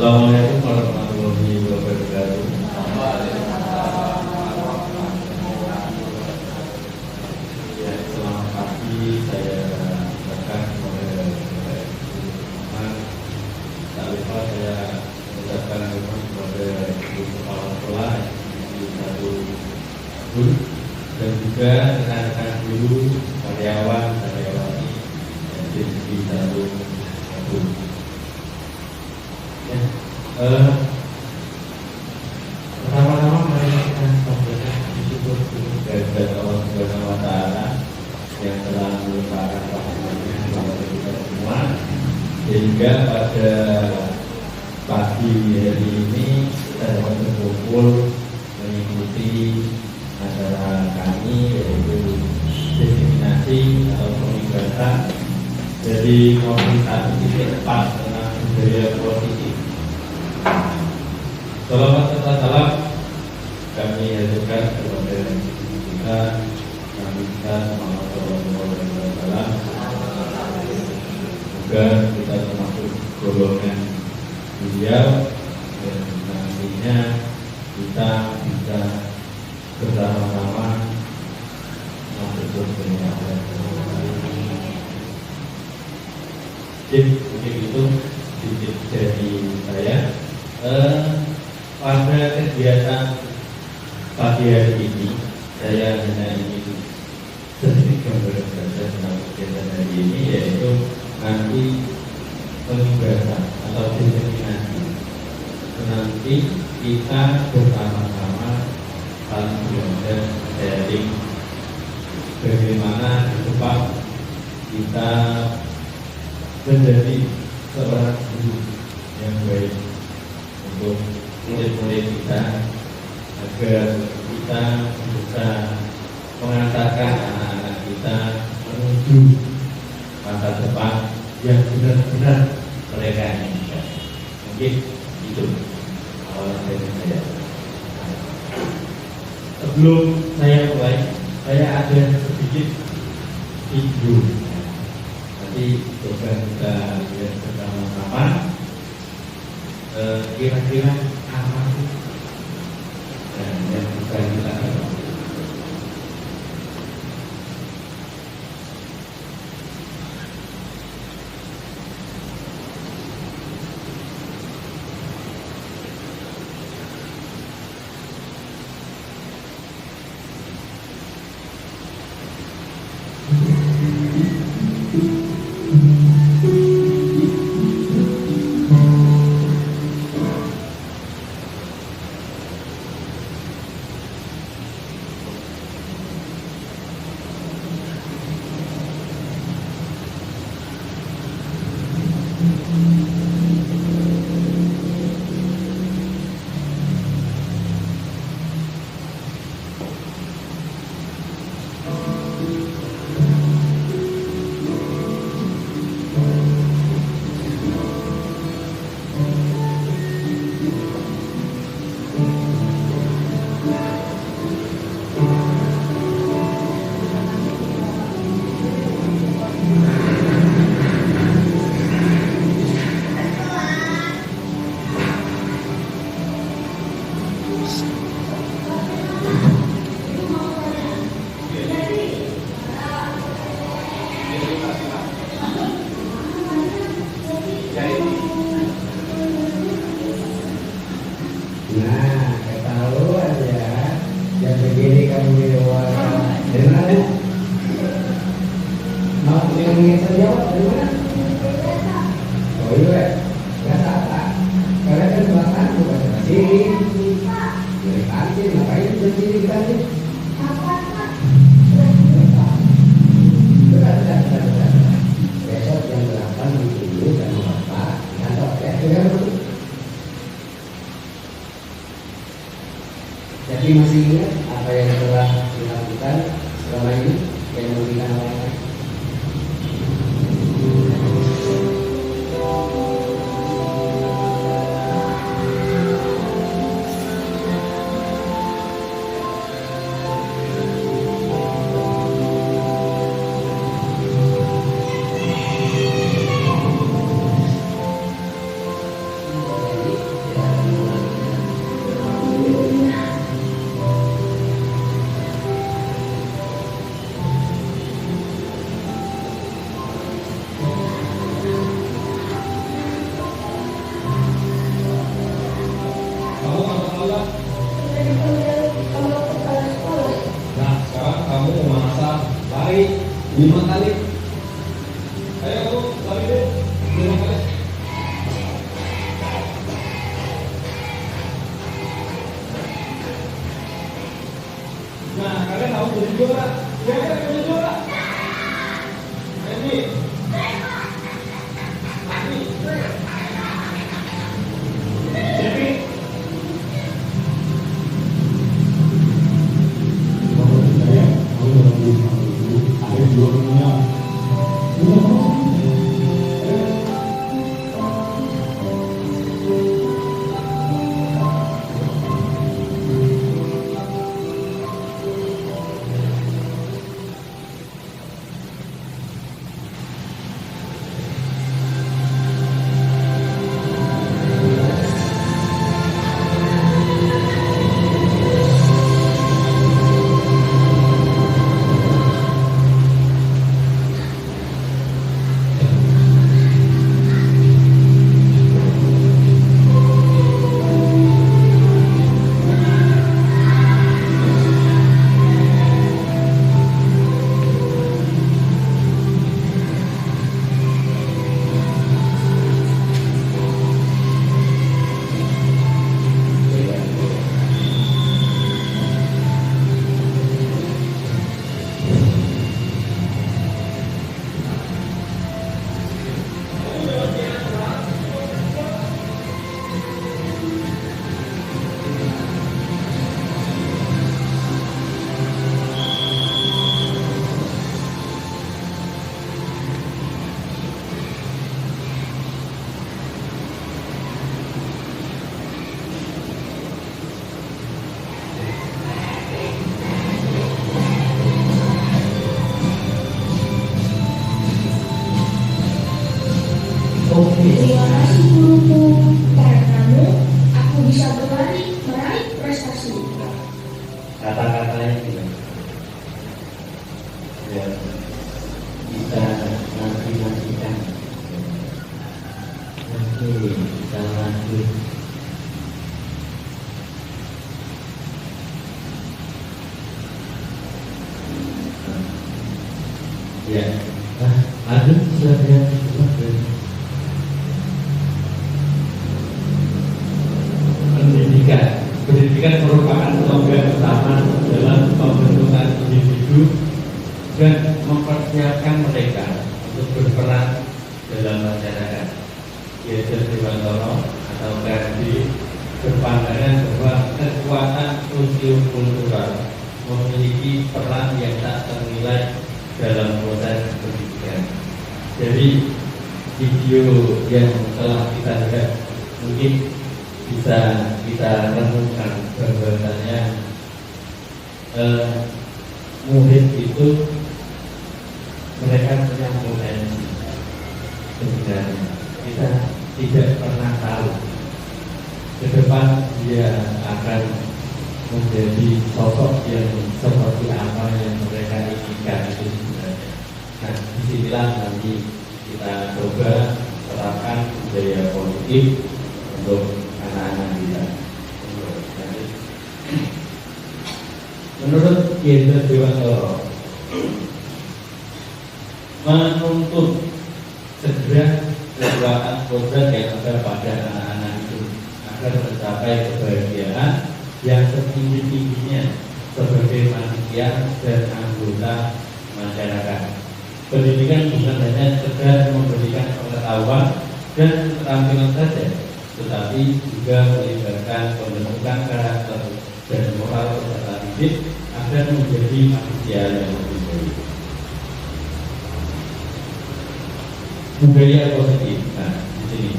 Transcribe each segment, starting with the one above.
Assalamualaikum warahmatullahi wabarakatuh. Ya, selamat pagi. Saya ucapkan kepada teman-teman. Tak lupa saya ucapkan kepada ibu kepala sekolah di satu guru dan juga rekan-rekan guru, karyawati di satu guru. Pertama-tama mari kita sampaikan bersyukur kepada Allah Subhanahu wa Ta'ala yang telah melimpahkan rahmatnya kepada kita semua, sehingga pada pagi hari ini kita dapat berkumpul mengikuti acara kami, yaitu diseminasi atau pemikatan dari komunitas titik tepat tentang budaya positif. Selamat serta salam kami haturkan kepada kita, Nabi kita Muhammad SAW. Semoga kita termasuk golongan beliau dan nantinya kita bisa bersama-sama masuk surga. Jadi itu titik dari saya. Pada kegiatan pagi hari ini saya hanya ingin sedikit gambaran saja tentang kegiatan hari ini, yaitu nanti pembahasan atau diseminasi. Nanti kita bersama-sama saling belajar sharing bagaimana ke depan kita menjadi seorang guru yang baik untuk murid-murid kita, agar kita bisa mengantarkan anak-anak kita menuju masa depan yang benar-benar mereka inginkan. Mungkin itu awal dari saya. Sebelum saya mulai, saya ada sedikit video. Nanti coba kita lihat bersama-sama. Kira-kira apa sih yang bisa kita lakukan? Jadi masih ingat apa yang telah dilakukan selama ini yang memberikan orang lain? 5 kali. Ayo lari deh 5 kali. Nah, kalian harus jadi juara. Siapa yang jadi juara? Ini. Terima kasih guruku, karenamu aku bisa berlari meraih prestasi. Kata-katanya gitu. Ya, bisa nanti-nantikan. Nanti bisa lanjut. Ya, ada sudah yang pendidikan merupakan tonggak utama dalam pembentukan individu dan mempersiapkan mereka untuk berperan dalam masyarakat. Yaitu Dewantoro atau KRD berpandangan bahwa kekuatan sosio-kultural memiliki peran yang tak ternilai dalam proses pendidikan. Jadi video yang telah kita lihat mungkin bisa kita renungkan bahwasanya murid itu mereka punya potensi sebenarnya. Kita tidak pernah tahu ke depan dia akan menjadi sosok yang seperti apa yang mereka inginkan itu sebenarnya. Nah, disinilah nanti kita coba terapkan budaya positif untuk anak-anak kita. Menurut Jenderal Dewantoro, menuntut segera kekuatan kodrat yang ada pada anak-anak itu agar mencapai kebahagiaan yang setinggi-tingginya sebagai manusia dan anggota masyarakat. Pendidikan bukan hanya sekedar memberikan pengetahuan dan keterampilan saja, tetapi juga melibatkan pembentukan karakter dan moral peserta didik agar menjadi manusia yang lebih baik. Budaya positif. Nah, di sini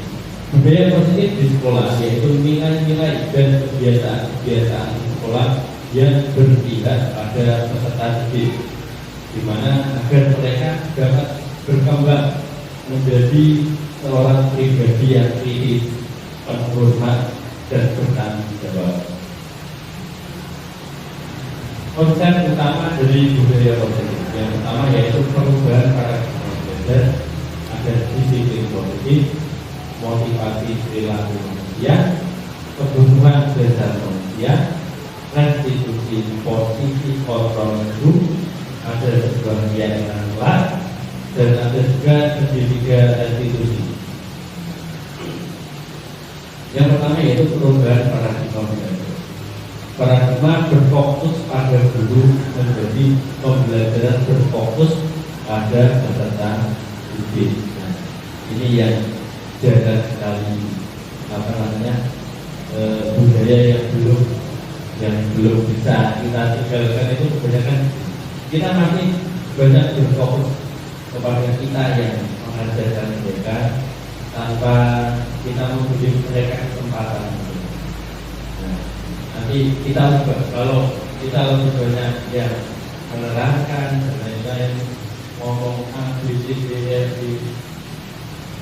budaya positif di sekolah yaitu nilai-nilai dan kebiasaan-kebiasaan di sekolah yang berpihak pada peserta didik, di mana agar mereka dapat berkembang menjadi seorang pribadi yang kritis, penghormat dan bertanggung jawab. Konsep utama dari budaya positif yang pertama yaitu perubahan paradigma belajar agar disiplin positif, motivasi perilaku manusia, kebutuhan dasar manusia, restitusi posisi kontrol hidup, ada sebuah keyakinan kelas, dan ada juga tiga institusi. Yang pertama yaitu perubahan paradigma belajar. Paradigma berfokus pada guru menjadi pembelajaran berfokus pada peserta didik. Nah, ini yang jarang sekali budaya yang belum bisa kita tinggalkan. Itu kebanyakan kita masih banyak berfokus kepada kita yang mengajarkan mereka tanpa kita memberi mereka kesempatan. Nah, nanti kita juga kalau kita lebih banyak yang menerangkan dan lain-lain, ngomong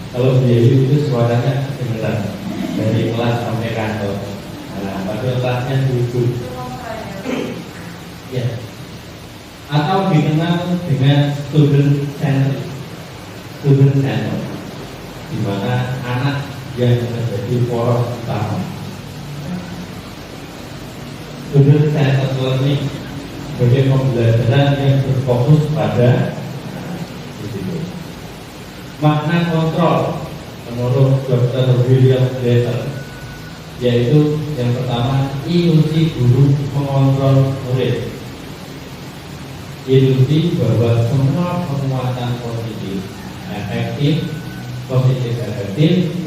kalau dia itu suaranya kedengeran dari kelas sampai kantor. Nah, pada kelasnya duduk. Ya. Atau dikenal dengan student center, di mana anak yang menjadi poros utama. Student center learning sebagai pembelajaran yang berfokus pada makna kontrol menurut Dr. William Blatter, yaitu yang pertama, ilusi guru mengontrol murid. Ilusi bahwa semua penguatan positif efektif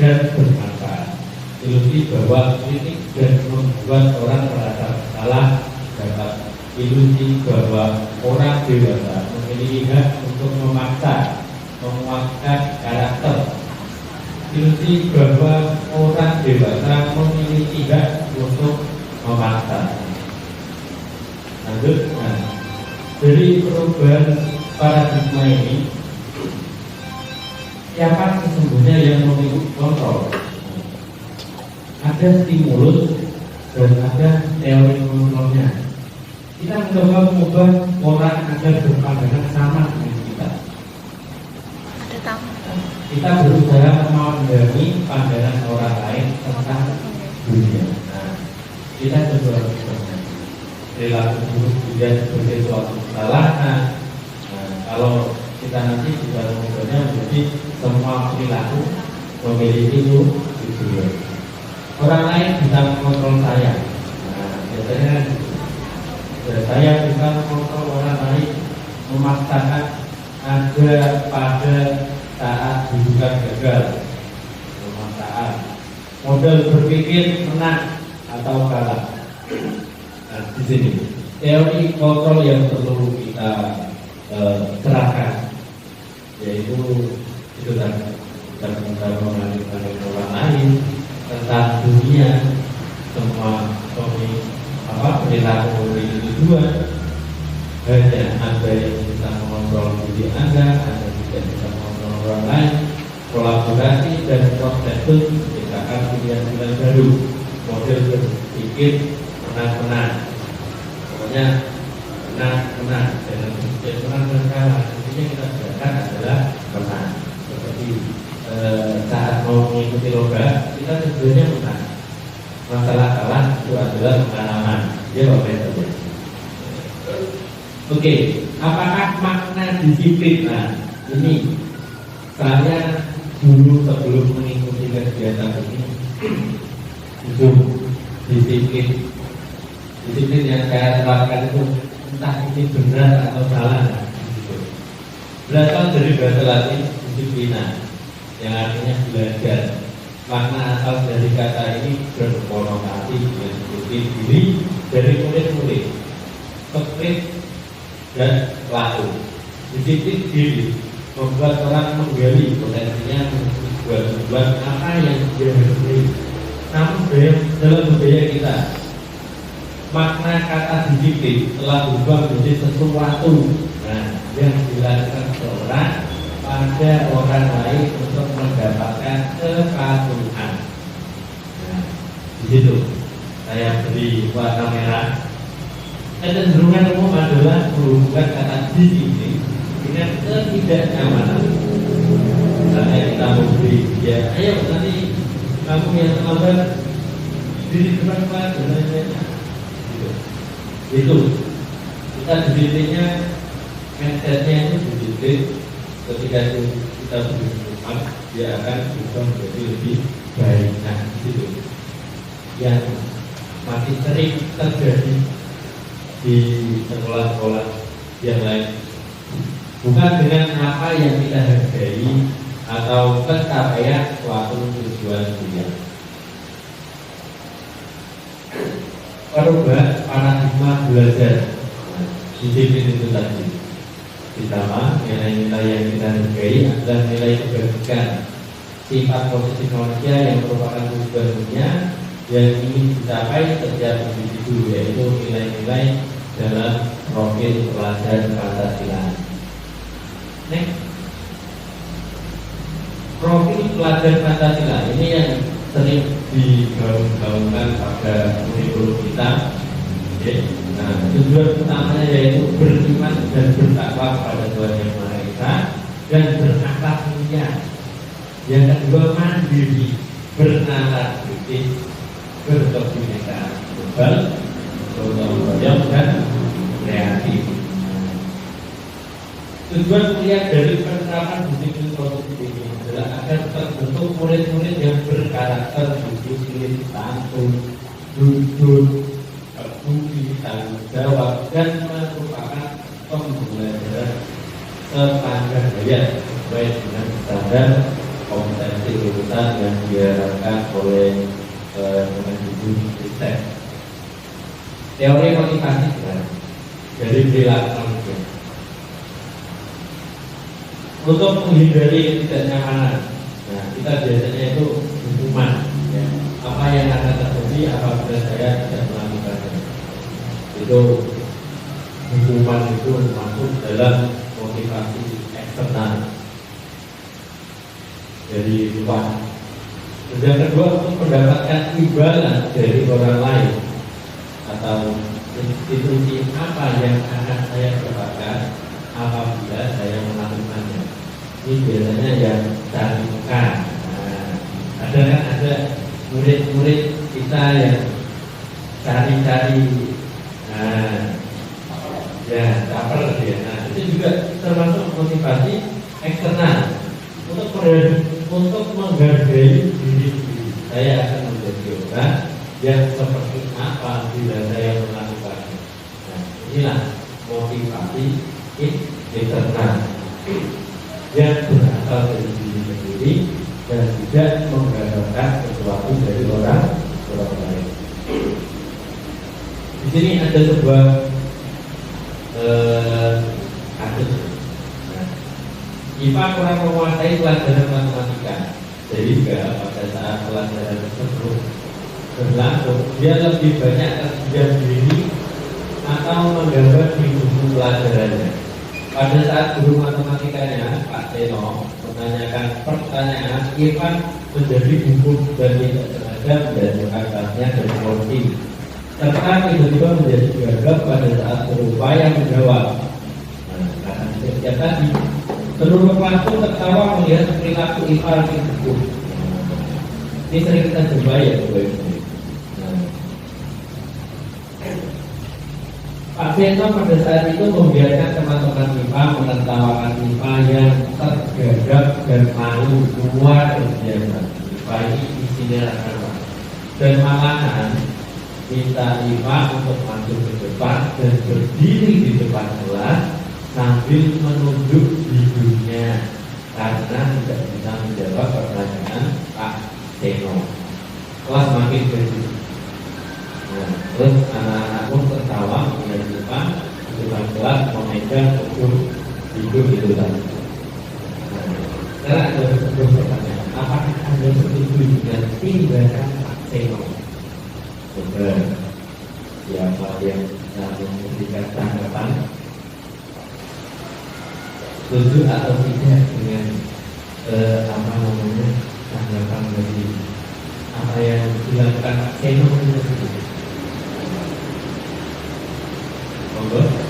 dan bermanfaat. Ilusi bahwa kritik dan membuat orang merasa bersalah dapat. Ilusi bahwa orang dewasa memiliki hak untuk memaksa menguatkan karakter. Ilusi bahwa orang dewasa memiliki hak untuk memaksa. Lanjut. Dari perubahan paradigma ini, siapa sesungguhnya yang memiliki kontrol? Ada stimulus dan ada teori kontrolnya. Kita mencoba mengubah orang agar berpandangan sama dengan kita. Kita berusaha memahami pandangan orang lain tentang dunia. Nah, kita coba perilaku buruk juga sebagai suatu kesalahan. Nah, kalau kita nanti bisa mengubahnya menjadi semua perilaku memiliki tujuan. Orang lain bisa mengontrol saya. Nah, biasanya saya bisa mengontrol orang lain, memaksakan ada pada saat hubungan gagal, pemaksaan, model berpikir menang atau kalah. Nah, di sini teori kontrol yang perlu kita terapkan, yaitu itu tadi kita mengenal orang lain, tentang dunia, semua perilaku memiliki tujuan. Hanya Anda yang bisa mengontrol diri Anda tidak bisa mengontrol orang lain. Kolaborasi dan proses itu menciptakan pilihan-pilihan baru, model berpikir menang-menang. Pokoknya menang-menang, jangan berpikir menang dan kalah. Intinya kita gunakan adalah menang. Seperti saat mau mengikuti lomba, kita sebenarnya menang. Masalah kalah itu adalah pengalaman. Dia bapak saja. Oke, apakah makna disiplin? Nah, ini saya dulu sebelum mengikuti kegiatan ini itu disiplin yang saya terapkan itu entah ini benar atau salah. Berasal dari bahasa Latin disiplina, yang artinya belajar. Makna asal dari kata ini berkonotasi dengan disiplin diri dari murid-murid, pekerja dan pelaku. Disiplin diri membuat orang menggali potensinya membuat apa yang dia harus. Namun dalam budaya kita, makna kata disiplin telah berubah menjadi sesuatu yang dilakukan seorang pada orang lain untuk mendapatkan kepatuhan. Nah, di situ saya beri warna merah. Kecenderungan umum adalah berhubungan kata disiplin dengan ketidaknyamanan. Misalnya kita memberi dia, ayo nanti kamu yang terlambat diri depan kelas dan lain-lain. Itu kita disiplinnya mindsetnya itu begitu. sulit, ketika itu kita beri hukuman, dia akan berubah menjadi lebih baik. Nah, itu yang masih sering terjadi di sekolah-sekolah yang lain. Bukan dengan apa yang kita hargai atau pencapaian suatu tujuan kuliah. Perubahan paradigma belajar, disiplin itu tadi. Pertama, nilai-nilai yang kita hargai adalah nilai kebaikan, sifat positif manusia yang merupakan tujuan dunia yang ingin dicapai setiap individu, yaitu nilai-nilai dalam profil pelajar Pancasila. Next. Profil pelajar Pancasila ini yang sering digaung-gaungkan pada kurikulum kita. Nah, tujuan utamanya yaitu beriman dan bertakwa kepada Tuhan Yang Maha Esa dan berakhlak mulia. Yang kedua, mandiri, bernalar kritis, berkebinekaan global, gotong royong dan kreatif. Tujuan kuliah dari penerapan disiplin positif ini adalah agar terbentuk murid-murid yang berkarakter disiplin, santun, jujur, berbudi, tanggung jawab, dan merupakan pembelajaran sepanjang hayat sesuai dengan standar kompetensi lulusan yang diharapkan oleh Kemendikbud. Teori motivasi dari perilaku manusia. Untuk menghindari ketidaknyamanan, nah kita biasanya itu hukuman, ya. Apa yang akan terjadi apabila saya tidak melakukannya? Itu hukuman itu masuk dalam motivasi eksternal dari luar. Yang kedua, untuk mendapatkan imbalan dari orang lain atau institusi apa yang akan saya dapatkan apabila saya melakukannya. Ini biasanya yang cari muka. Nah, ada murid-murid kita yang cari-cari, ya caper dia. Nah, itu juga termasuk motivasi eksternal untuk menghargai diri. Saya akan menjadi orang yang seperti apa bila saya melakukannya. Nah, inilah motivasi internal yang berasal dari diri sendiri dan tidak mengharapkan sesuatu dari orang lain. Di sini ada sebuah kasus. IPA kurang menguasai pelajaran matematika, sehingga pada saat pelajaran tersebut berlangsung, dia lebih banyak terdiam diri atau menggambar di buku pelajarannya. Pada saat guru matematikanya, Pak Seno, menanyakan pertanyaan, Irfan menjadi gugup dan tidak sengaja menjatuhkan tasnya dari kursi, serta tiba-tiba menjadi gagap pada saat berupaya menjawab. Nah, karena sejak tadi seluruh kelas pun tertawa melihat perilaku Irfan yang gugup. Ini sering kita jumpai ya, Pak Seno pada saat itu membiarkan teman-teman IPA menertawakan IPA yang tergagap dan malu luar biasa. IPA ini isinya rasa dan malahan minta IPA untuk masuk ke depan dan berdiri di depan kelas sambil menunjuk hidungnya karena tidak bisa menjawab pertanyaan Pak Seno. Kelas makin berisik. Nah, terus anak-anak pun tertawa dengan depan kelas memegang ukur hidup itu tadi. Sekarang ada sebuah pertanyaan, apakah Anda setuju dengan tindakan Pak Seno? Coba siapa yang memberikan tanggapan? Setuju atau tidak dengan tanggapan dari apa yang dilakukan Pak Seno itu?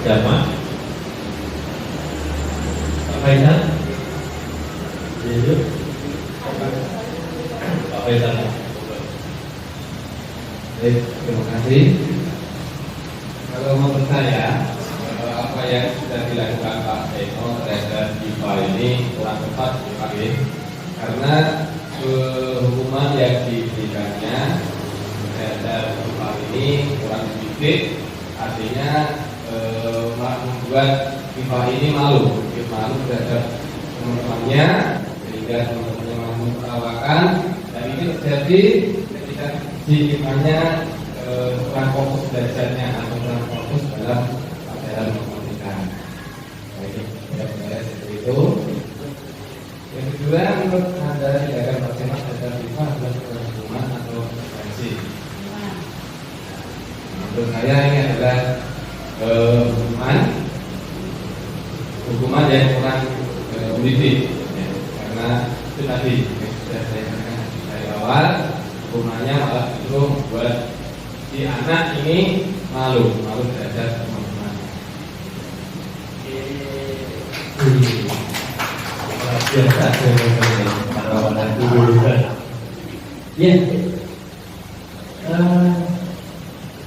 Siapa? Pak Faisal? Yaitu Pak Faisal. Baik, terima kasih. Kalau menurut saya, apa yang sudah dilakukan Pak Seno terhadap ini kurang tepat dipakai karena hukuman yang diberikannya terhadap hal ini kurang sedikit, artinya membuat FIFA ini malu terhadap teman-temannya, sehingga teman-temannya mampu perawakan, dan ini terjadi ketika si FIFA-nya kurang fokus belajarnya atau kurang fokus dalam pelajaran matematika. Baik, beres seperti itu. Yang kedua, menurut Anda tindakan maksimal terhadap FIFA adalah hukuman atau sanksi? Menurut saya ini adalah hukuman yang kurang politik, ya, karena itu tadi yang sudah saya katakan dari awal, hukumannya malah justru membuat si anak ini malu terhadap teman-teman. Biasa para orang dulu kan. Ya,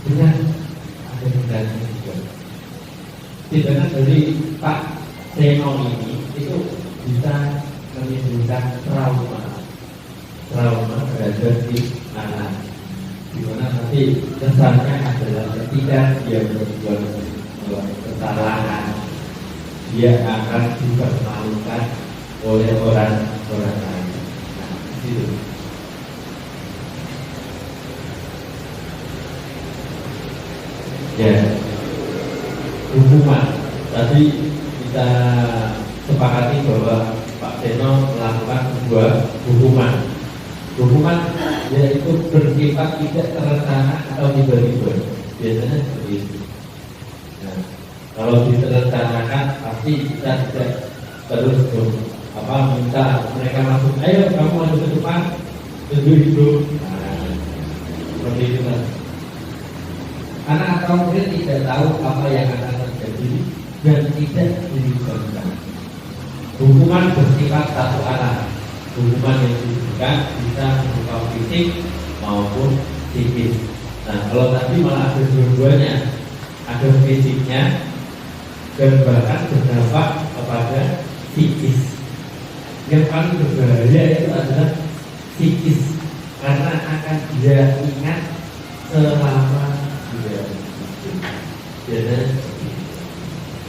benar ada kendala juga. Tindakan dari Pak Seno ini itu bisa menimbulkan trauma terhadap si anak. Dimana nanti kesannya adalah ketika dia berbuat kesalahan, dia akan dipermalukan oleh orang lain. Nah, itu. Ya, hukuman. Tadi kita sepakati bahwa Pak Seno melakukan sebuah hukuman. Hukuman yaitu bersifat tidak terencana atau tiba-tiba. Biasanya seperti itu. Nah, kalau diterencanakan pasti kita tidak terus minta mereka masuk. Ayo kamu masuk ke depan, tunjuk hidup. Nah, seperti itu kan. Anak atau murid tidak tahu apa yang akan terjadi dan tidak dilibatkan. Hukuman bersifat satu arah. Hukuman yang diberikan bisa berupa fisik maupun psikis. Nah, kalau tadi malah ada dua-duanya, ada fisiknya dan bahkan berdampak kepada psikis. Yang paling berbahaya itu adalah psikis, karena akan dia ingat selama dia hidup. Biasanya seperti itu.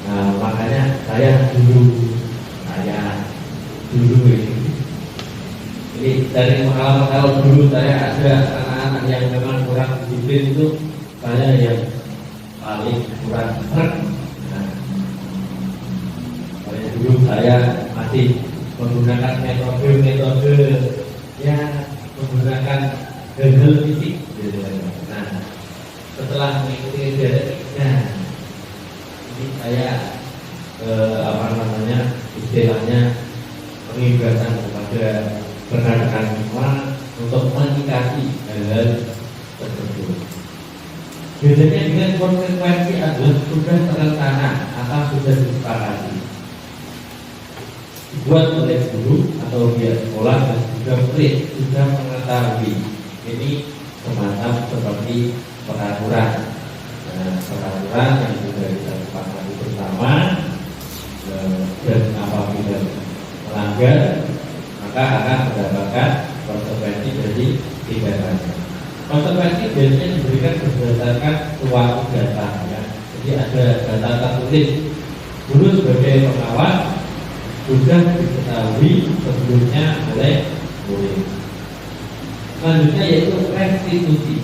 Nah, makanya saya dulu ini dari pengalaman, kalau dulu saya ada anak-anak yang memang kurang disiplin, itu saya yang paling kurang sreg. Nah, dulu saya masih menggunakan metode ya, menggunakan hal fisik gitu. Nah, setelah mengikuti dialektika, ini saya istilahnya mengibarkan kepada rekan-rekan semua untuk menyikapi hal-hal tersebut. Bedanya dengan konsekuensi adalah sudah terencana atau sudah disepakati, dibuat oleh guru atau pihak sekolah, dan juga murid sudah mengetahui. Ini semacam seperti peraturan. Nah, peraturan yang sudah kita sepakati bersama, dan apabila melanggar maka akan mendapatkan konsekuensi dari tindakannya. Konsekuensi biasanya diberikan berdasarkan suatu data, ya. Jadi ada data tertulis. Guru sebagai pengawas sudah diketahui sebelumnya oleh murid. Selanjutnya yaitu restitusi.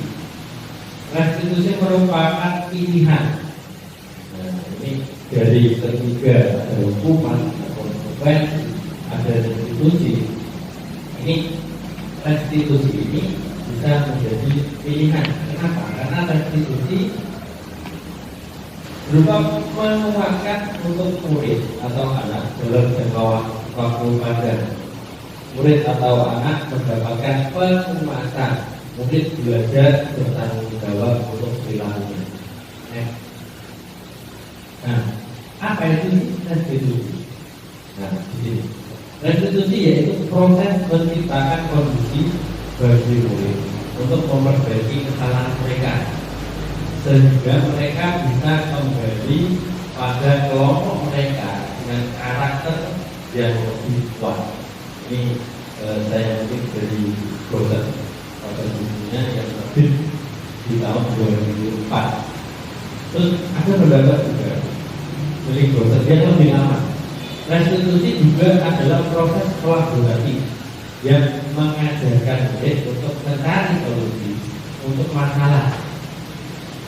Restitusi merupakan pilihan. Nah, ini dari ketiga, ada hukuman, ada konsekuensi, ada restitusi. Ini restitusi ini bisa menjadi pilihan. Kenapa? Karena restitusi berupa menguatkan untuk murid atau anak dalam jangka waktu panjang. Murid atau anak mendapatkan penguatan. Murid belajar bertanggung jawab untuk perilakunya. Nah, apa itu restitusi? Nah, di sini restitusi yaitu proses menciptakan kondisi bagi murid untuk memperbaiki kesalahan mereka, sehingga mereka bisa kembali pada kelompok mereka dengan karakter yang lebih kuat. Ini saya mungkin dari proses bukunya yang terbit di tahun 2004. Terus ada pendapat juga dari proses yang lebih lama. Restitusi juga adalah proses kolaborasi yang mengajarkan murid untuk mencari solusi untuk masalah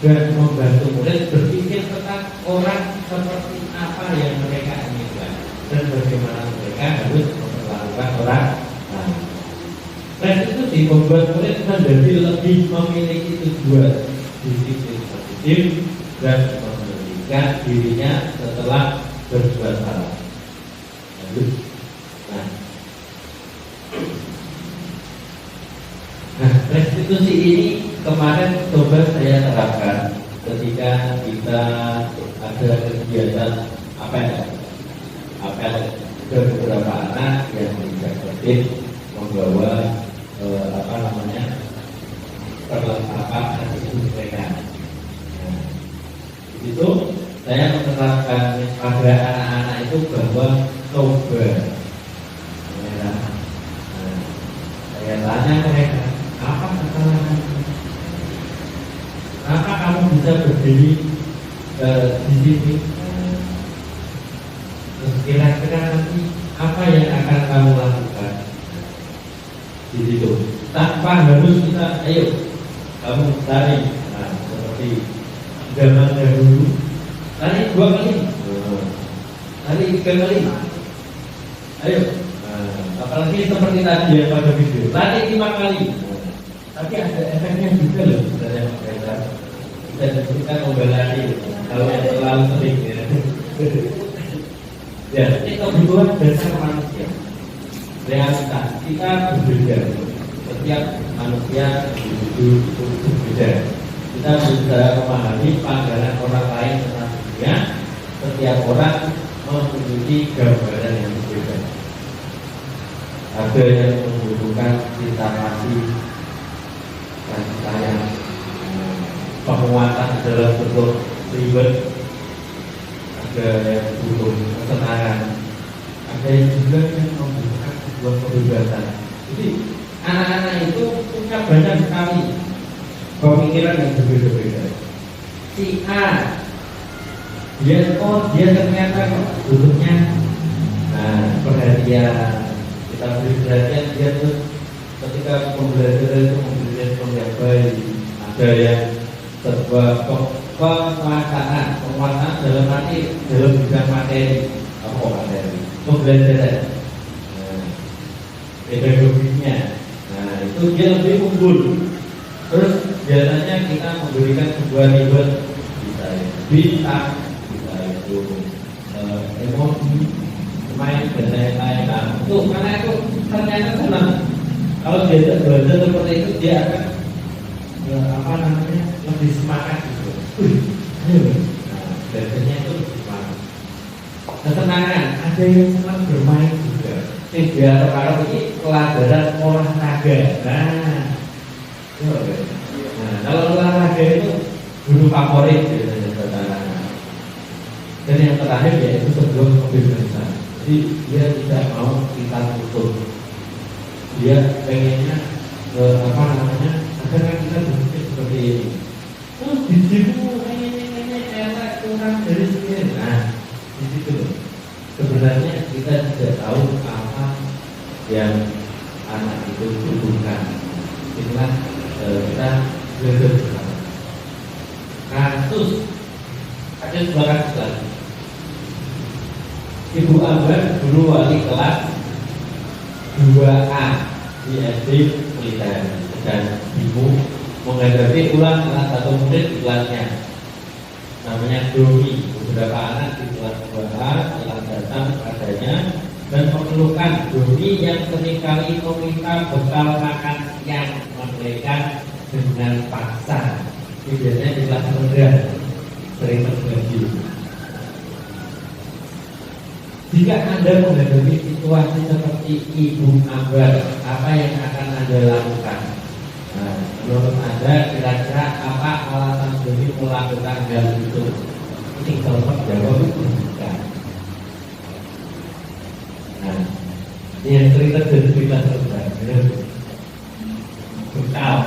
dan membantu murid berpikir tentang orang seperti apa yang mereka inginkan dan bagaimana mereka harus memperlakukan orang lain. Restitusi membuat murid menjadi lebih memiliki tujuan disiplin positif dan memberanikan dirinya setelah berbuat salah. Nah, restitusi ini kemarin coba saya terapkan ketika kita ada kegiatan apel ke beberapa anak yang tidak tertib membawa perlengkapan restitusi mereka. Nah, itu saya menerapkan pada anak-anak itu bahwa coba saya tanya mereka, apa kesalahan? Kenapa kamu bisa berdiri di sini? Terus kira-kira nanti apa yang akan kamu lakukan di situ? Tanpa harus kita, ayo kamu tari, seperti zaman dahulu, tari 2 kali, tari 3 kali, ayo. Apalagi seperti tadi yang pada video, tadi 5 kali. Tapi ada efeknya juga loh sebenarnya mereka. Kita disebutkan lari kalau yang terlalu sering ya. Ya, ini kebutuhan dasar manusia. Realitas kita berbeda. Setiap manusia itu berbeda. Kita berusaha memahami pandangan orang lain tentang dunia. Setiap orang memiliki gambaran yang berbeda. Ada yang membutuhkan cinta kasih dan sayang, penguatan dalam bentuk ribet. Ada yang butuh kesenangan, ada yang juga yang membutuhkan sebuah kebebasan. Jadi anak-anak itu punya banyak sekali pemikiran yang berbeda-beda. Si A, dia ternyata butuhnya perhatian. Kita beri perhatian, dia tuh ketika pembelajaran itu memberi respon yang baik. Ada yang sebuah penguasaan dalam arti dalam bidang materi, pembelajaran, pedagoginya. Nah itu dia lebih unggul. Terus biasanya kita memberikan sebuah reward, bisa bintang, bisa itu emosi, main dan lain-lain. Nah, itu karena itu ternyata senang. Kalau dia belajar seperti itu, dia akan lebih semangat gitu. Nah, belajarnya itu lebih semangat. Kesenangan, ada yang senang bermain juga. Dia terkadang ini pelajaran olahraga. Nah, kalau olahraga itu guru favorit biasanya anak-anak. Dan yang terakhir yaitu sebelum kebebasan. Jadi dia tidak mau kita tutup. Dia pengennya agar kita berpikir seperti ini. Oh, bijimu elek kurang dari sini. Nah, di situ sebenarnya kita tidak tahu apa yang anak itu butuhkan. Inilah kita belajar bersama. Kasus ada sebuah kasus lagi. Ibu Ambar dulu wali kelas 2A di SD militer dan ibu menghadapi ulang salah satu murid di kelasnya, namanya Doni. Beberapa anak di kelas 2A telah datang padanya dan mengeluhkan Doni yang seringkali meminta bekal makan siang mereka dengan paksa. Ini biasanya di kelas rendah sering terjadi. Jika Anda menghadapi situasi seperti Ibu Ambar, apa yang akan Anda lakukan? Nah, menurut Anda kira-kira apa alasan Doni melakukan hal itu? Ini kalau jawab itu bukan. Nah, ini yang cerita dan cerita terbaik, bekal.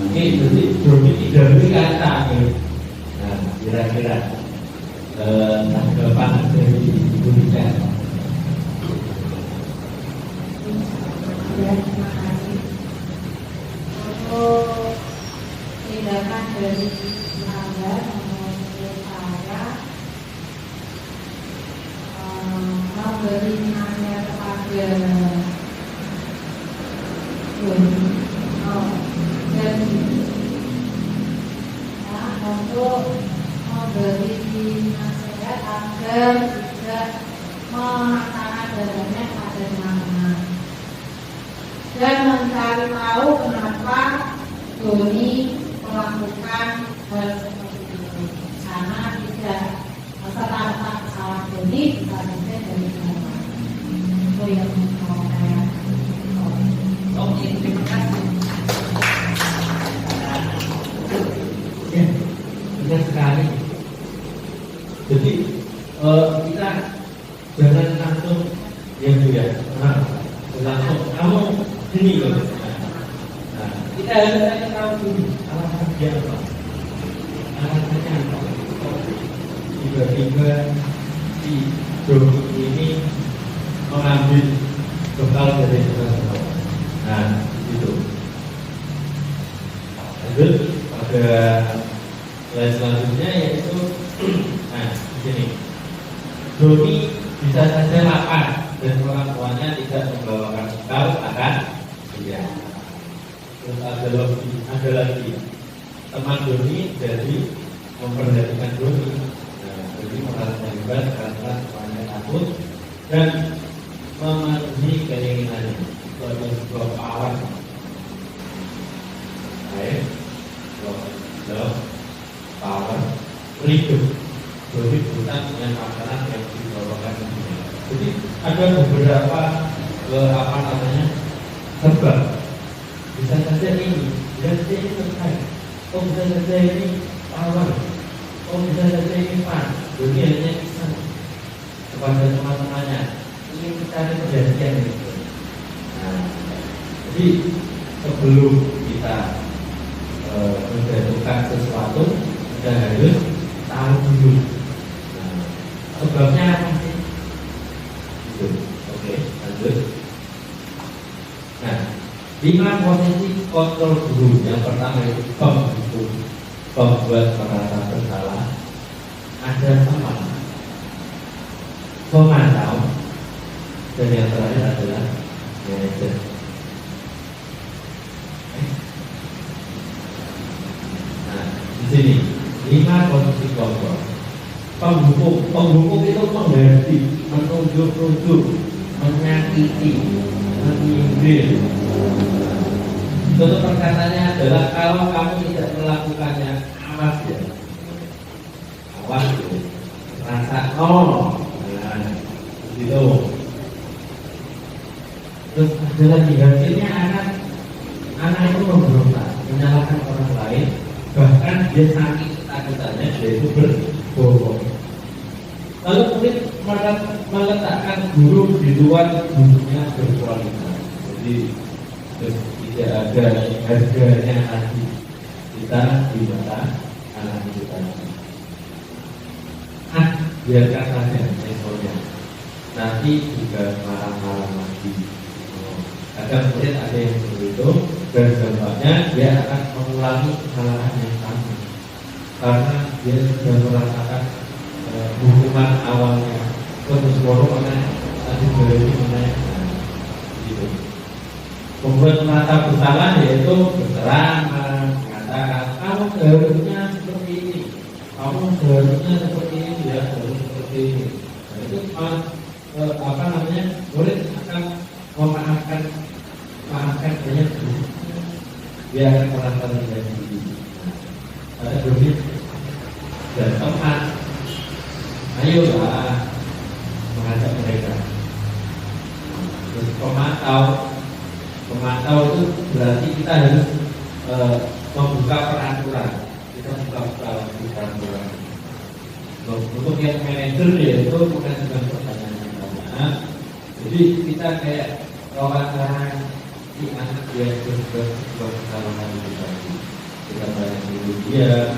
Oke, jadi Doni tidak beri kata. Nah, kira-kira tanggapan dari Ibu Nika. Ya, terima kasih. Untuk tindakan dari Anda menurut saya memberi nasihat kepada jadi untuk memberi nasihat agar tidak mengatakan dadanya pada teman-teman dan mencari tahu kenapa Doni melakukan hal seperti itu, karena tidak serta-merta salah Doni bisa saja dari sana. Itu yang mau saya. Oke, terima kasih. Ya, benar sekali. Jadi kita jangan langsung langsung kamu ini loh. Nah, kita harus cari tahu dulu alasan dia apa. Alasannya apa? Tiba-tiba si Doni ini mengambil bekal dari sekolah. Nah, itu. Lanjut pada slide selanjutnya yaitu nah di sini Doni bisa saja lapar dan orang tuanya tidak membawakan bekal akan iya. Terus ada lagi teman Doni jadi memperhatikan Doni. Nah, jadi merasa hebat karena tuanya takut dan memenuhi keinginannya. Itu adalah sebuah power. Baik, power hidup. Jadi bukan dengan makanan yang dibawakan. Jadi ada beberapa sebab. Bisa saja ini, bisa saja ini terkait. Oh, bisa saja ini power. Oh, bisa saja ini pan. Jadi hanya kisah kepada teman-temannya. Ingin mencari perjanjian itu. Nah, jadi sebelum kita menjatuhkan sesuatu, kita harus tahu dulu. Nah, sebabnya apa sih? Itu. Oke, lanjut. Nah, 5 posisi kontrol guru. Yang pertama itu pembuat merasa bersalah. Ada teman pemantau, dan yang terakhir adalah manajer. Nah, di sini 5 posisi kontrol. Pembuku itu mengganti, menunjuk-nunjuk, menyakiti, menyindir. Contoh perkataannya adalah kalau kamu tidak melakukannya, awas ya, awas ya, rasa gitu. Terus ada lagi hasilnya anak itu memberontak, menyalahkan orang lain, bahkan dia saking ketakutannya dia itu berbohong. Lalu kemudian meletakkan guru di luar gurunya berkualitas. Jadi tidak ada harganya lagi kita di mata anak kita. Biarkan saja levelnya. Nanti juga marah-marah lagi. Kadang kemudian ada yang begitu dan dampaknya dia akan mengulangi kesalahan yang sama karena dia sudah merasakan hukuman awalnya. Terus karena tadi berarti menaikkan gitu. Membuat merasa bersalah yaitu berterang, mengatakan kamu seharusnya seperti ini, kamu seharusnya seperti ini, ya harus seperti ini. Nah, itu murid akan memaafkan banyak dulu. Dia akan merasa rendah diri. Ada berbeda dan teman. Ayolah mengajak mereka. Terus pemantau itu berarti kita harus membuka peraturan. Kita buka peraturan. Untuk yang manajer yaitu manajemen pertanian. Nah, jadi kita kayak wawancara si anak dia berbuat sebuah kesalahan itu tadi. Kita tanya dulu dia,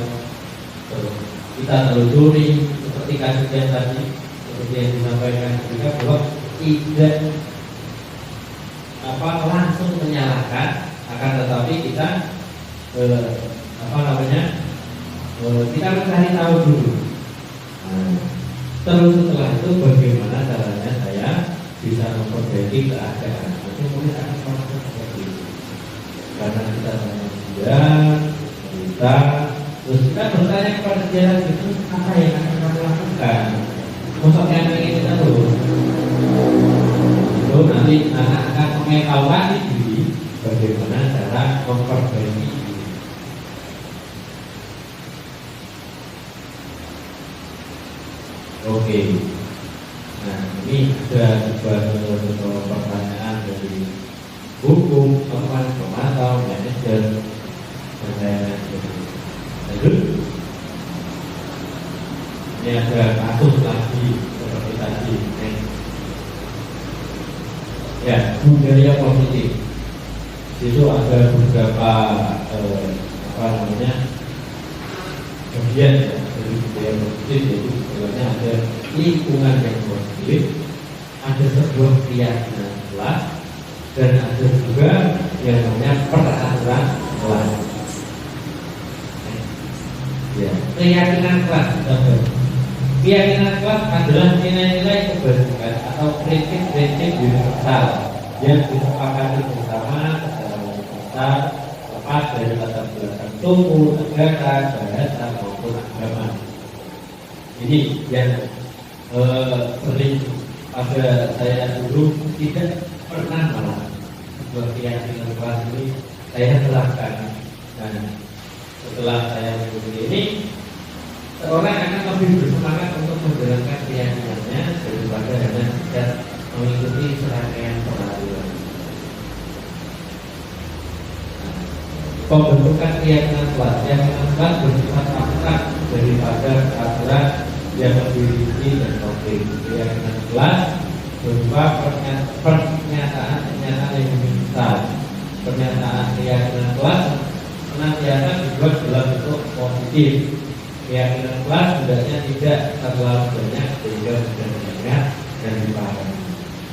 terus kita telusuri seperti kasus yang tadi, seperti yang disampaikan juga bahwa tidak langsung menyalahkan, akan tetapi kita kita mencari tahu dulu. Terus setelah itu bagaimana caranya saya bisa memperbaiki keadaan. Itu mungkin akan proses seperti itu. Karena kita tanya dia, kita terus kita bertanya kepada dia itu apa yang akan kamu lakukan. Maksudnya yang kita tahu. Itu nanti anak akan mengevaluasi diri bagaimana cara memperbaiki. Oke. Nah, ini ada beberapa pertanyaan dari hukum, teman, pemantau, manajer, dan lain-lain. Lanjut. Ini ada kasus lagi seperti tadi. Ya, budaya positif. Itu ada beberapa bagian ya, dari budaya positif, yaitu sebenarnya ada lingkungan yang positif, ada sebuah keyakinan kelas, dan ada juga yang namanya peraturan kelas. Ya, keyakinan kelas. Keyakinan kelas adalah nilai-nilai kebajikan atau prinsip-prinsip universal yang disepakati bersama secara universal, lepas dari latar belakang suku, negara, bahasa maupun agama. Ini yang sering pada saya dulu tidak pernah malah sebuah keyakinan kelas ini saya terapkan. Dan setelah saya mengikuti ini, seorang akan lebih bersemangat untuk menjalankan keyakinannya daripada hanya sekedar mengikuti serangkaian peraturan. Pembentukan keyakinan kelas bersifat abstrak daripada peraturan yang lebih rinci dan konkret. Keyakinan kelas berupa pernyataan yang universal. Pernyataan keyakinan kelas senantiasa dibuat dalam bentuk positif. Keyakinan kelas hendaknya tidak terlalu banyak sehingga mudah diingat dan dipahami.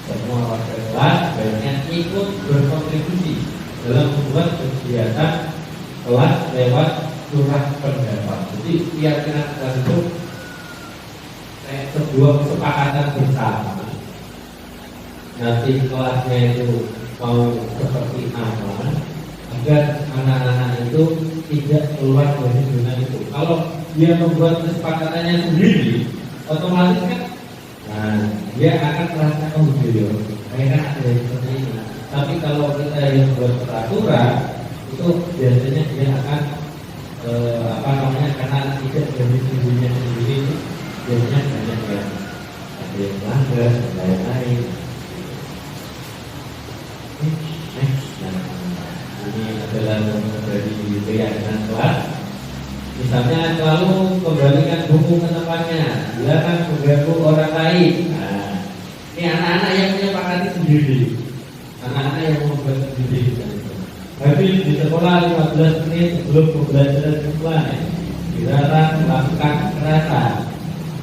Semua warga kelas sebaiknya ikut berkontribusi dalam membuat kegiatan kelas lewat surat pendapat. Jadi keyakinan kelas itu sebuah kesepakatan bersama. Nanti kelasnya itu mau seperti apa, agar anak-anak itu tidak keluar dari zona itu. Kalau dia membuat kesepakatannya sendiri, otomatis kan, dia akan merasa kayaknya ada yang seperti ini. Tapi kalau kita yang membuat peraturan, itu biasanya dia akan karena tidak dari dirinya sendiri, biasanya banyak yang ada yang melanggar dan lain-lain. Ini adalah dari keyakinan kelas. Misalnya selalu kembalikan buku ke tempatnya, dilarang mengganggu orang lain. Ini anak-anak yang menyepakati sendiri, anak-anak yang membuat sendiri. Habis di sekolah 15 menit sebelum pembelajaran dimulai, dilarang melakukan kekerasan,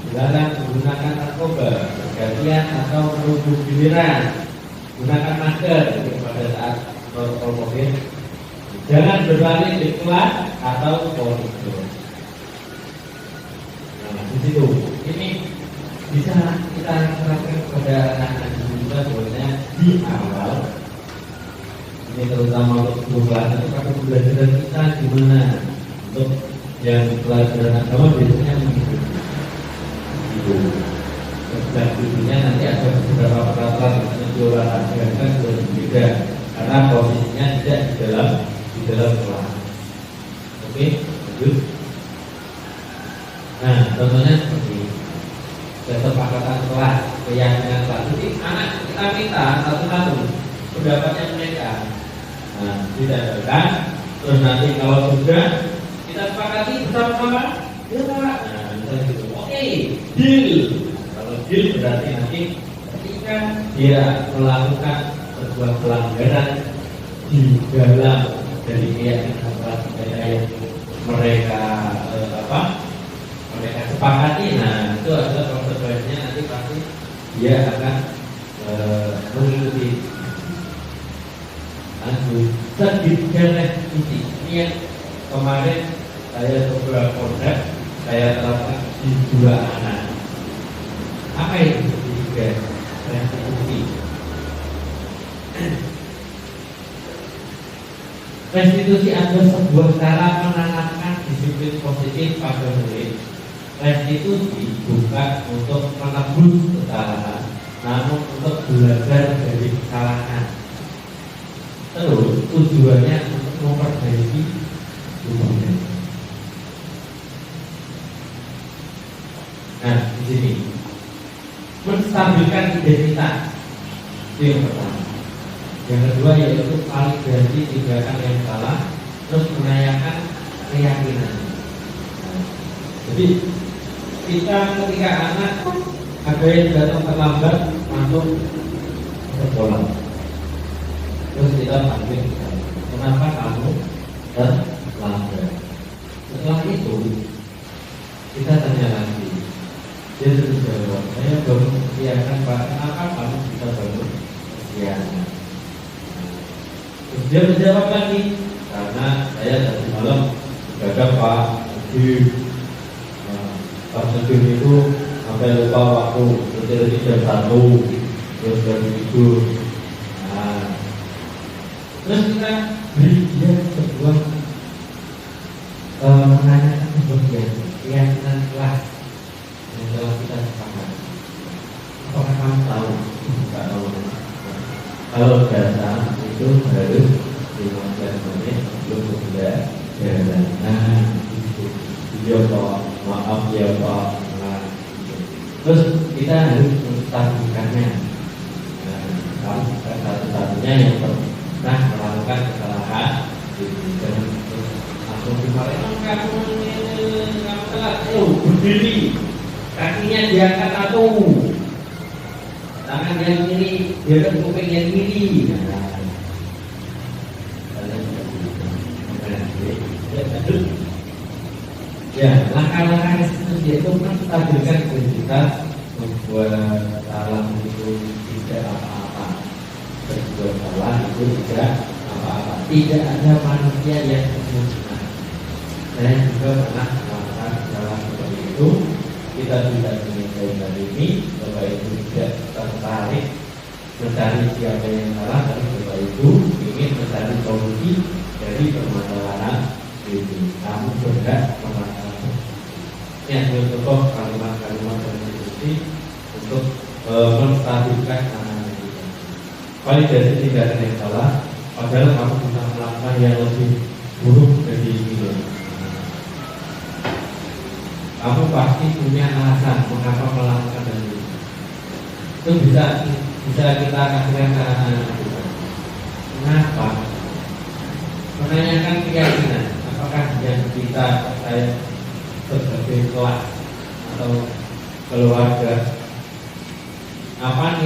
dilarang menggunakan narkoba, bergantian atau menunggu giliran, gunakan masker pada saat protokol COVID. Jangan berlari di kelas atau koridor. Di situ, ini bisa kita terapkan kepada anak-anak juga bahwasanya di awal, ini terutama untuk kelas itu pada pembelajaran kita gimana untuk yang pelajaran agama biasanya mengikuti itu. Dan tujuannya nanti ada beberapa peraturan yang olahraga kan sudah berbeda karena posisinya tidak di dalam kelas. Oke, lanjut. Nah, contohnya seperti kesepakatan kelas, keyakinan kelas. Jadi anak kita minta satu-satu pendapatnya mereka. Nah, didasarkan. Terus nanti kalau sudah kita sepakati bersama-sama, ya Pak. Nah, misalnya gitu. Oke, deal. Kalau deal berarti nanti ketika dia melakukan sebuah pelanggaran di dalam dari keyakinan yang mereka mereka sepakati, nah itu adalah konsekuensinya nanti pasti dia akan mengikuti. Sedikitnya ini yang kemarin saya coba produk saya terapkan di 2 anak. Apa itu sedikit restitusi? Restitusi adalah sebuah cara menanamkan disiplin positif pada murid. Restitusi bukan untuk menebus kesalahan, namun untuk belajar dari kesalahan. Terus tujuannya untuk memperbaiki hubungan. Nah, di sini menstabilkan identitas itu yang pertama. Yang kedua yaitu validasi tindakan yang salah, terus menanyakan keyakinan. Jadi kita ketika anak ada yang datang terlambat masuk ke sekolah, terus kita panggil, kenapa kamu terlambat? Setelah itu kita tanya lagi, dia terus jawab, saya baru mengiyakan Pak, kenapa kamu bisa baru mengiyakan? Terus dia menjawab lagi, karena saya tadi malam jaga Pak Nadim. Pak Nadim itu sampai lupa waktu, terus jam 1, terus baru tidur. Nah, terus kita beri dia sebuah menanyakan sebuah keyakinan kelas yang telah kita sepakati. Apakah kamu tahu? Tidak tahu. Kalau data itu harus 15 menit sebelum berbeda jalan. Nah, itu dia Pak, maaf ya Pak. Nah, gitu. Terus kita harus menstabilkannya. Nah, kamu satu-satunya yang pernah melakukan kesalahan, jangan langsung dimarahin. Kamu telat, berdiri, kakinya diangkat satu. Tangan yang kiri, dia kan kuping yang kiri. Ya, langkah-langkah restitusi itu menstabilkan identitas, membuat salah itu tidak apa-apa, berbuat salah itu tidak apa-apa. Tidak ada manusia yang sempurna. Saya juga pernah melakukan salah seperti itu. Kita tidak ingin dari ini, Bapak Ibu tidak tertarik mencari siapa yang salah, tapi Bapak Ibu ingin mencari solusi dari permasalahan ini. Kamu berhak permasalahan. Ini adalah contoh kalimat-kalimat dan diskusi untuk menstabilkan anak-anak kita. Validasi tindakan yang salah, padahal kamu bisa melakukan yang lebih buruk dari ini. Kamu pasti punya alasan mengapa melakukan hal itu. Itu bisa kita kasihkan ke anak-anak kita. Kenapa? Menanyakan keyakinan. Apakah yang kita percaya sebagai kelas atau keluarga? Apa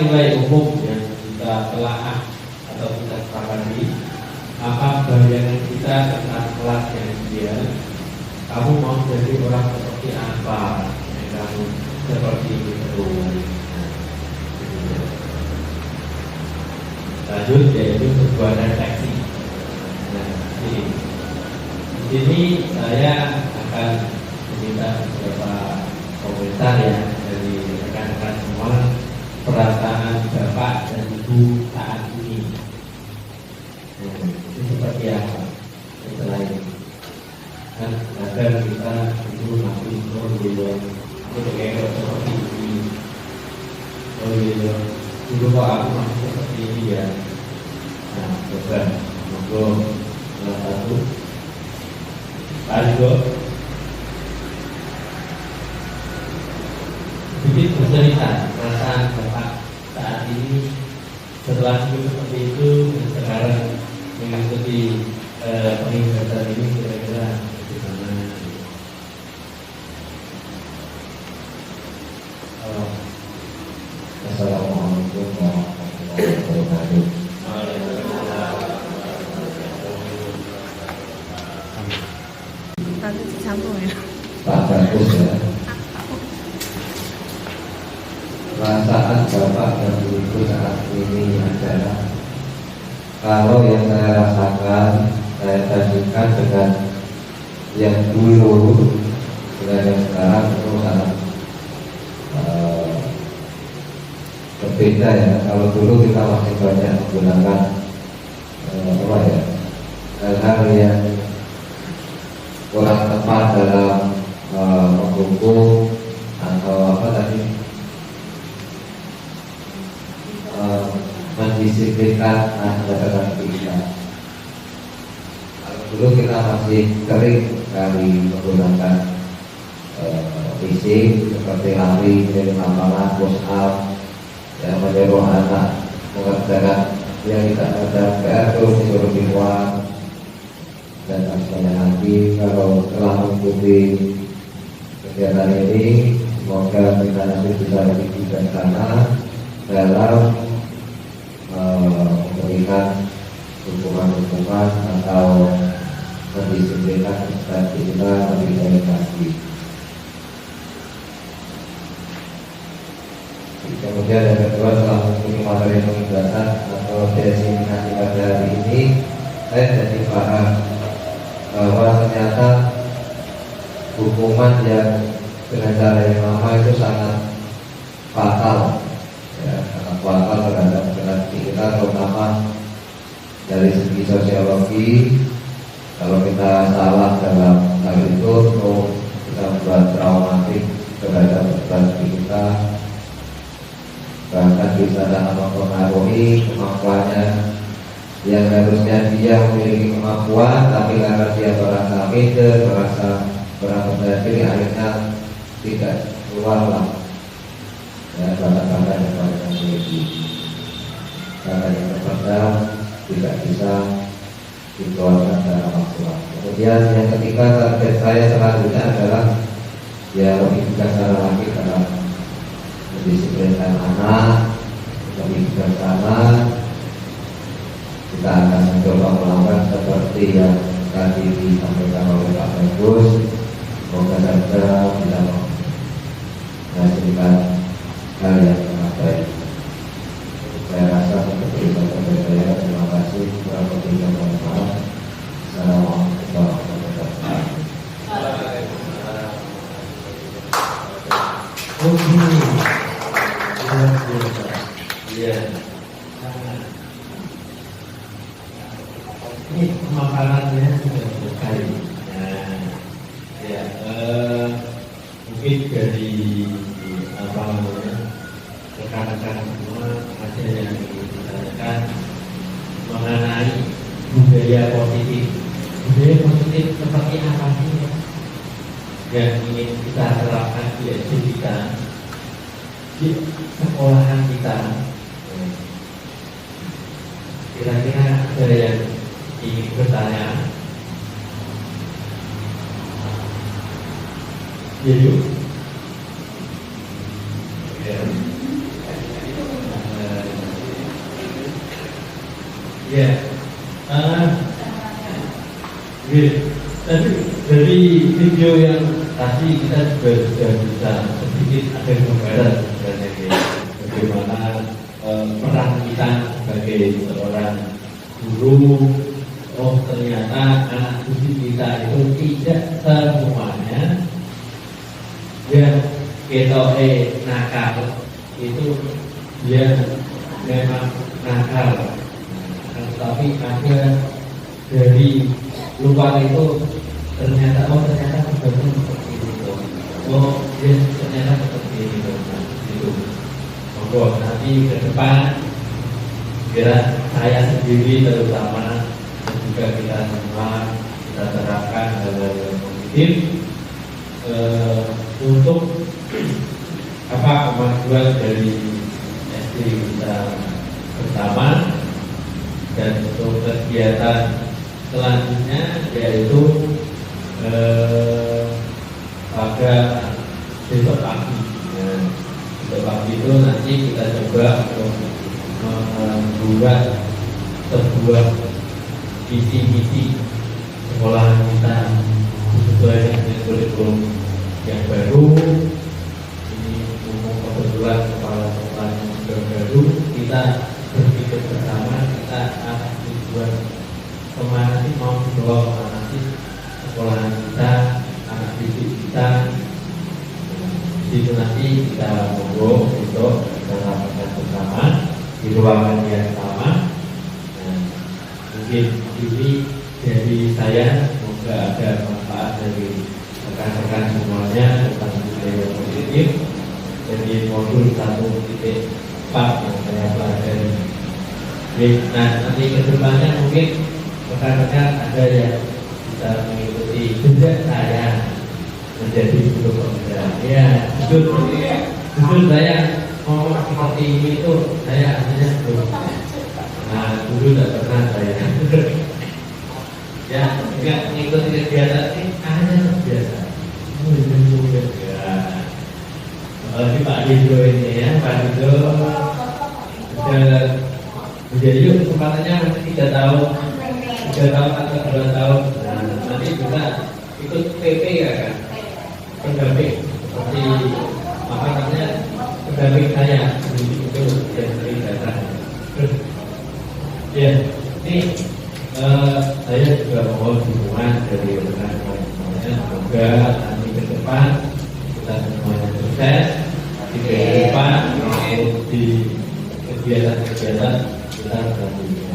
nilai umum yang kita telaah atau kita sepakati? Apa bayangan kita tentang kelas yang ideal? Kamu mau jadi orang seperti apa? Kamu seperti itu. Lanjut yaitu sebuah refleksi. Nah, di sini saya akan meminta beberapa komentar ya dari rekan-rekan semua, perasaan Bapak dan Ibu saat ini. Itu seperti apa? Setelah ini. Kan agar kita itu nanti aku kayak seperti ini. Dulu kok aku masih seperti ini ya. Nah, coba monggo salah satu. Ayo sedikit bercerita perasaan Bapak saat ini setelah seperti itu dan sekarang mengikuti peningkatan ini kira-kira bagaimana? fokus ya. Perasaan Bapak dan Ibu saat ini adalah, kalau yang saya rasakan, saya bandingkan dengan yang dulu dengan yang sekarang itu sangat berbeda ya. Kalau dulu kita masih banyak menggunakan hal-hal yang kurang tepat dalam menghukum atau mendisiplinkan anak-anak kita. Kalau dulu kita masih sering sekali menggunakan fisik seperti lari dari lapangan, push up, yang menyuruh anak mengerjakan yang tidak ada PR itu disuruh di luar dan sebagainya. Nanti kalau telah mengikuti kegiatan ini, semoga kita nanti bisa lebih bijaksana dalam memberikan hukuman-hukuman atau mendisiplinkan instansi kita lebih baik lagi. Kemudian yang kedua, setelah mengikuti materi penugasan atau diseminasi pada hari ini, saya jadi paham bahwa ternyata hukuman yang dengan cara yang lama itu sangat fatal, ya, sangat fatal terhadap generasi kita, terutama dari segi sosiologi. Kalau kita salah dalam hal itu kita membuat traumatik terhadap generasi kita, bahkan bisa sangat mempengaruhi kemampuannya yang harusnya dia memiliki kemampuan, tapi karena dia merasa minder, merasa berapa diri, akhirnya tidak keluarlah ya bakat-bakat yang mereka miliki, karena yang terpendam tidak bisa dikeluarkan secara maksimal. Kemudian yang ketiga, target saya selanjutnya adalah ya lebih bijaksana lagi dalam mendisiplinkan anak, lebih bijaksana. Kita akan mencoba melakukan seperti yang tadi disampaikan oleh Pak Bagus. Semoga saja bisa menghasilkan hal yang sangat baik. Saya rasa seperti itu saja saya. Terima kasih. Kurang lebihnya mohon maaf. Assalamualaikum warahmatullahi wabarakatuh. Iya. Ini pemaparannya sudah selesai. Nah, ya, mungkin dari rekan-rekan semua ada yang ingin ditanyakan mengenai budaya positif. Budaya positif seperti apa sih yang ingin kita terapkan di SD kita, di sekolahan kita? Kira-kira ada yang ingin bertanya? Ya, yuk. Ya. Ya. Tadi dari video yang tadi kita juga sudah bisa sedikit ada gambaran sebenarnya bagaimana peran kita sebagai seorang guru. Oh, ternyata anak didik kita itu tidak semuanya yang kita nakal, itu dia memang nakal, tapi ada dari luar itu ternyata betul seperti itu. Oh, dia ternyata seperti itu. Monggo nanti ke depan kira saya sendiri terutama dan juga kita semua kita terapkan hal-hal yang positif untuk kemajuan dari SD kita bersama, dan untuk kegiatan selanjutnya yaitu pada besok pagi. Besok pagi itu nanti kita coba untuk membuat sebuah visi-misi sekolahan kita sesuai dengan kurikulum yang baru. Ini umum kebetulan kepala sekolah yang sudah baru, kita berpikir bersama, kita akan tujuan kemana sih, mau dibawa kemana sih sekolahan kita, anak didik kita. Itu nanti kita ngobrol untuk kita lakukan bersama di ruangan yang sama. Nah, mungkin ini dari saya, semoga ada manfaat dari rekan-rekan semuanya tentang budaya positif. Jadi modul 1.4 yang saya pelajari. Nah, nanti ke depannya mungkin rekan-rekan ada yang bisa mengikuti jejak saya menjadi guru pemuda. Ya, betul saya ngomong seperti ini itu saya aslinya belum. Nah, dulu tidak pernah saya. Ya, enggak mengikuti kegiatan ini hanya biasa. Ya. Apalagi Pak Dido ini ya, Pak Dido sudah menjadi kesempatannya masih 3 tahun atau 2 tahun. Nah, nanti juga ikut PP ya kan, pendamping seperti apa namanya, pendamping saya itu yang sering datang. Ya, ini saya juga mohon dukungan dari rekan-rekan semuanya. Semoga nanti ke depan kita semuanya sukses di kehidupan maupun di kegiatan-kegiatan kita selanjutnya.